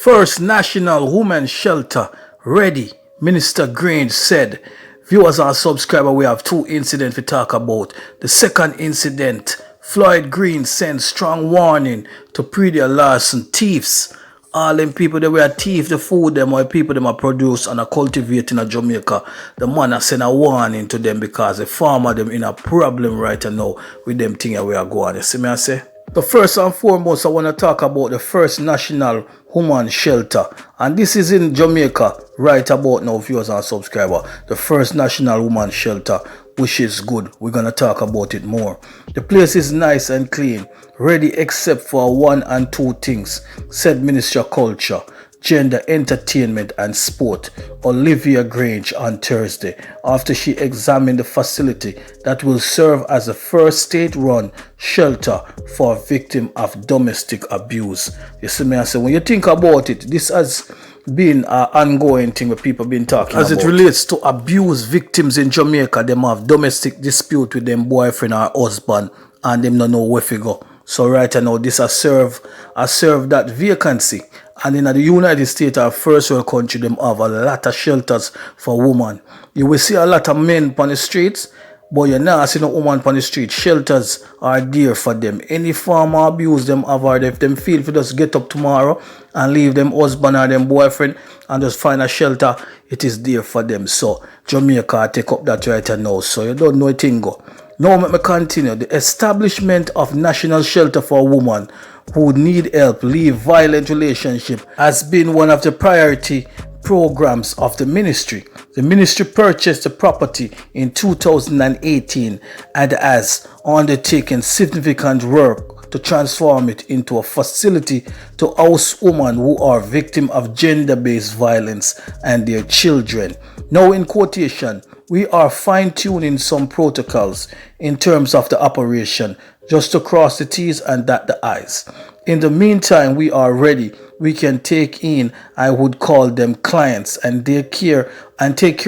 First National Women's Shelter ready, Minister Grange said. Viewers and subscribers, we have two incidents to talk about. The second incident, Floyd Green sends strong warning to Predia Larson thieves. All them people that were thief the food them or people them are produce and are cultivating in Jamaica. The man has sent a warning to them because the farmer them in a problem right now with them thing that we are going. You see me I say? But first and foremost, I want to talk about the first National Women's Shelter. And this is in Jamaica right about now, viewers and subscribers. The first National Women's Shelter, which is good. We're going to talk about it more. The place is nice and clean, ready except for one and two things, said Minister of Culture, Gender, Entertainment and Sport, Olivia Grange, on Thursday, after she examined the facility that will serve as the first state-run shelter for victims of domestic abuse. You see me, I say, when you think about it, this has been an ongoing thing where people have been talking about. As it relates to abuse victims in Jamaica, them have domestic dispute with them boyfriend or husband, and them don't know where to go. So right now, this has served that vacancy. And in the United States, our first world country, them have a lot of shelters for women. You will see a lot of men on the streets, but you're not seeing a woman on the street. Shelters are there for them. Any form of abuse them have, or if them feel to just get up tomorrow and leave them husband or them boyfriend and just find a shelter, it is there for them. So Jamaica take up that right now. So you don't know a thing go. Now let me continue. The establishment of national shelter for women who need help leave violent relationship has been one of the priority programs of the ministry. The ministry purchased the property in 2018 and has undertaken significant work to transform it into a facility to house women who are victims of gender-based violence and their children. Now in quotation, we are fine-tuning some protocols in terms of the operation just to cross the T's and dot the I's. In the meantime, we are ready. We can take in, I would call them clients, and take care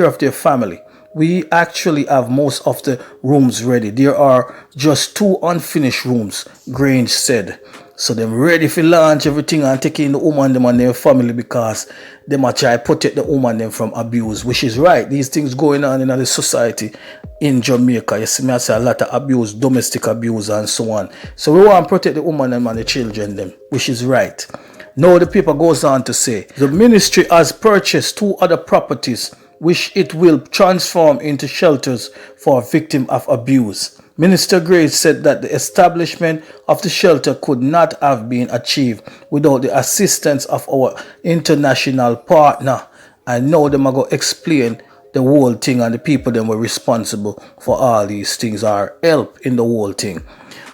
of their family. We actually have most of the rooms ready. There are just 2 unfinished rooms, Grange said. So they're ready for launch everything and take in the woman them and their family because they might try to protect the woman them from abuse, which is right. These things going on in the society in Jamaica. You see me I say a lot of abuse, domestic abuse and so on. So we want to protect the woman them and the children them, which is right. Now the paper goes on to say, the ministry has purchased 2 other properties which it will transform into shelters for victims of abuse. Minister Grange said that the establishment of the shelter could not have been achieved without the assistance of our international partner. And now they are going to explain the whole thing and the people that were responsible for all these things or help in the whole thing.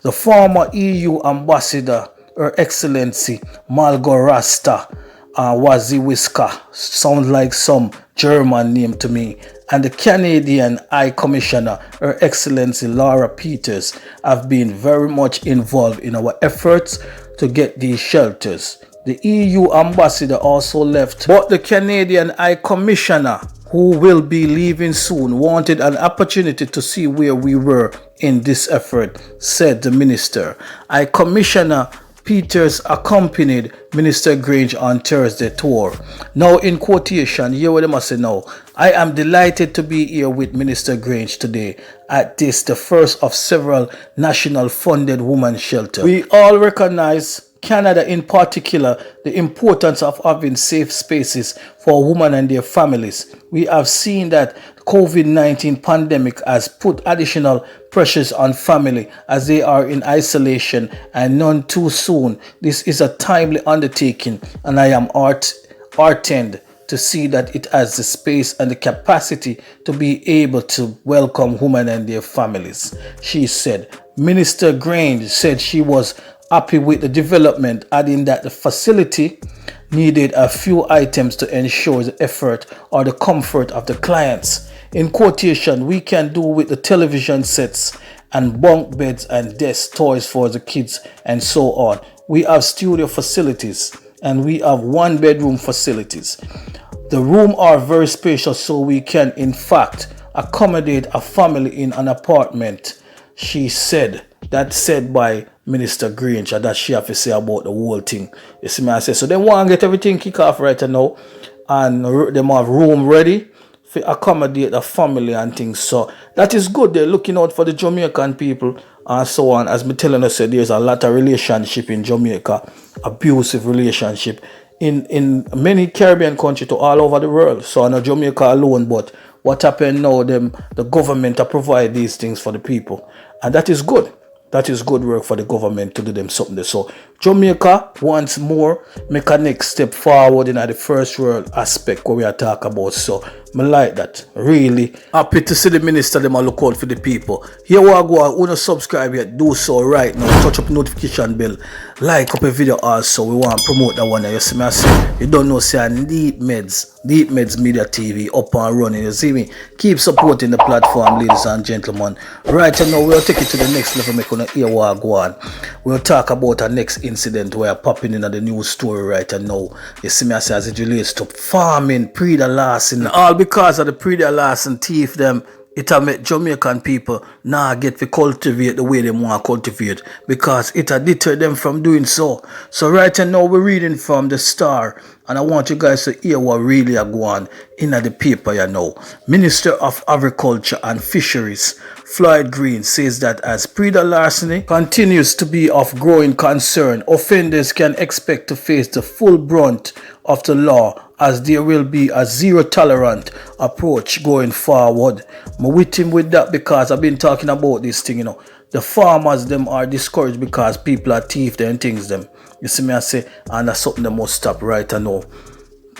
The former EU ambassador, Her Excellency Margot Rasta Waziwiska, sounds like some German name to me, and the Canadian High Commissioner, Her Excellency Laura Peters, have been very much involved in our efforts to get these shelters. The EU ambassador also left, but the Canadian High Commissioner, who will be leaving soon, wanted an opportunity to see where we were in this effort, said the minister. High Commissioner Peters accompanied Minister Grange on Thursday tour. Now in quotation, hear what they must say now. I am delighted to be here with Minister Grange today at this, the first of several national funded women's shelters. We all recognize, Canada in particular, the importance of having safe spaces for women and their families. We have seen that COVID-19 pandemic has put additional pressures on family as they are in isolation and none too soon. This is a timely undertaking and I am heartened to see that it has the space and the capacity to be able to welcome women and their families, she said. Minister Grange said she was happy with the development, adding that the facility needed a few items to ensure the effort or the comfort of the clients. In quotation, we can do with the television sets and bunk beds and desk toys for the kids and so on. We have studio facilities and we have 1-bedroom facilities. The rooms are very spacious, so we can in fact accommodate a family in an apartment, she said. That's said by Minister Grange and that she have to say about the whole thing. You see me I say, so they want to get everything kick off right now, and them have room ready for accommodate the family and things. So that is good. They're looking out for the Jamaican people and so on. As me telling us, there's a lot of relationship in Jamaica, abusive relationship in many Caribbean countries to all over the world. So not Jamaica alone, but what happened now, the government to provide these things for the people. And that is good. That is good work for the government to do them something there. So Jamaica once more make a next step forward in the first world aspect where we are talking about. So I like that. Really happy to see the minister them look out for the people. Here we go. Who not subscribe yet, do so right now. Touch up the notification bell. Like up a video also. We want to promote that one. You see me I say, you don't know, say DeepMedz Media TV up and running. You see me? Keep supporting the platform, ladies and gentlemen. Right now we'll take it to the next level. Make on hear what go on. We'll talk about our next incident where popping in at the news story right now. You see me I say, as it relates to farming, pre-the-last, all because of the pre-the-last and thief them. It'll make Jamaican people now get to cultivate the way they want to cultivate, because it'll deter them from doing so. So right now we're reading from the Star, and I want you guys to hear what really are going on in the paper. You know, Minister of Agriculture and Fisheries Floyd Green says that as larceny continues to be of growing concern, offenders can expect to face the full brunt of the law, as there will be a zero tolerant approach going forward. I'm with him with that, because I've been talking about this thing, you know. The farmers them are discouraged because people are thief and things them. You see me I say, and that's something that must stop right now.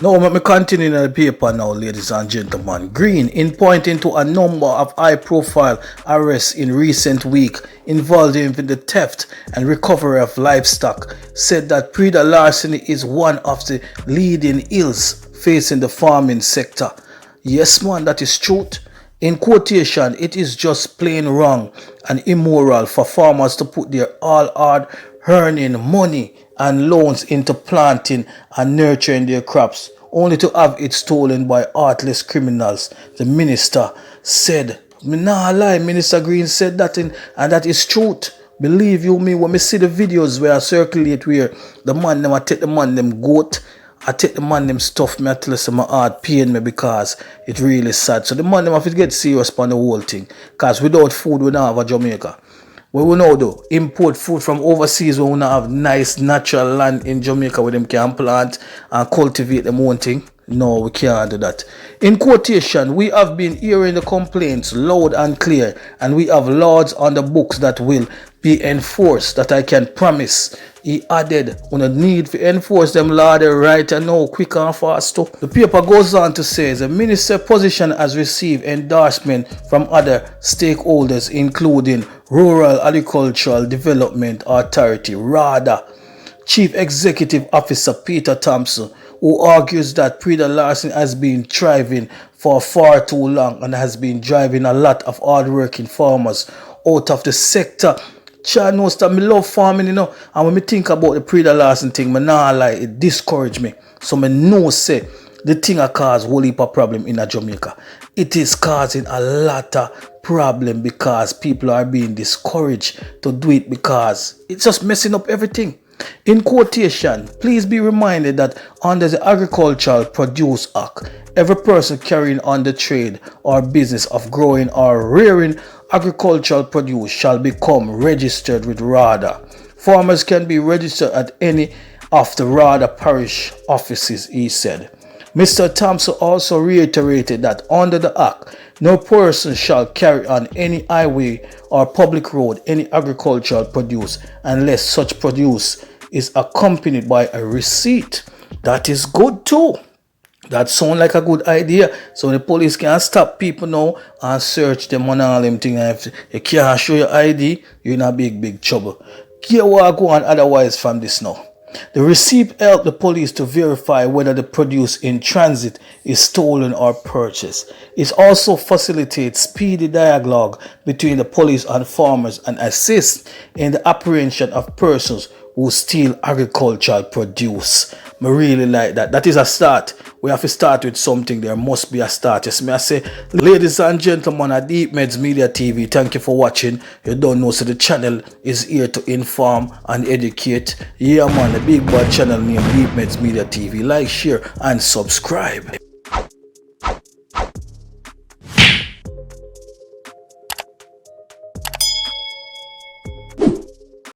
Now, let me continue in the paper now, ladies and gentlemen. Green, in pointing to a number of high-profile arrests in recent week involving the theft and recovery of livestock, said that larceny is one of the leading ills facing the farming sector. Yes, man, that is truth. In quotation, it is just plain wrong and immoral for farmers to put their all hard earning money and loans into planting and nurturing their crops, only to have it stolen by heartless criminals, the minister said. Me nah lie, Minister Green said that, and that is truth. Believe you me, when me see the videos where I circulate where the man them, I take the man them goat, I take the man them stuff, me I tell you my heart pain me, because it really sad. So the man them have to get serious upon the whole thing, because without food we don't have a Jamaica. What we know though, import food from overseas when we don't have nice natural land in Jamaica where them can plant and cultivate them own thing. No, we can't do that. In quotation, we have been hearing the complaints loud and clear, and we have laws on the books that will be enforced, that I can promise. He added, on the need to enforce them law right and now, quick and fast too. The paper goes on to say the minister's position has received endorsement from other stakeholders, including Rural Agricultural Development Authority, RADA, Chief Executive Officer Peter Thompson, who argues that larceny has been thriving for far too long and has been driving a lot of hard-working farmers out of the sector. Child knows that me love farming, you know, and when me think about the larceny thing, me nah like it discourage me. So me know say the thing a cause whole heap of problem in Jamaica. It is causing a lot of problem because people are being discouraged to do it, because it's just messing up everything. In quotation, please be reminded that under the Agricultural Produce Act, every person carrying on the trade or business of growing or rearing agricultural produce shall become registered with RADA. Farmers can be registered at any of the RADA parish offices, he said. Mr. Thompson also reiterated that under the Act, no person shall carry on any highway or public road any agricultural produce unless such produce is accompanied by a receipt. That is good too. That sounds like a good idea. So the police can stop people now and search them on all them things. If you can't show your ID, you're in a big trouble. Here we go on otherwise from this now. The receipt helped the police to verify whether the produce in transit is stolen or purchased. It also facilitates speedy dialogue between the police and farmers and assists in the apprehension of persons who steal agricultural produce. Me really like that. That is a start. We have to start with something. There must be a start. Yes, me I say, ladies and gentlemen at DeepMedz Media TV, thank you for watching. You don't know, so the channel is here to inform and educate. Yeah man, the big bad channel named DeepMedz Media TV. Like, share and subscribe.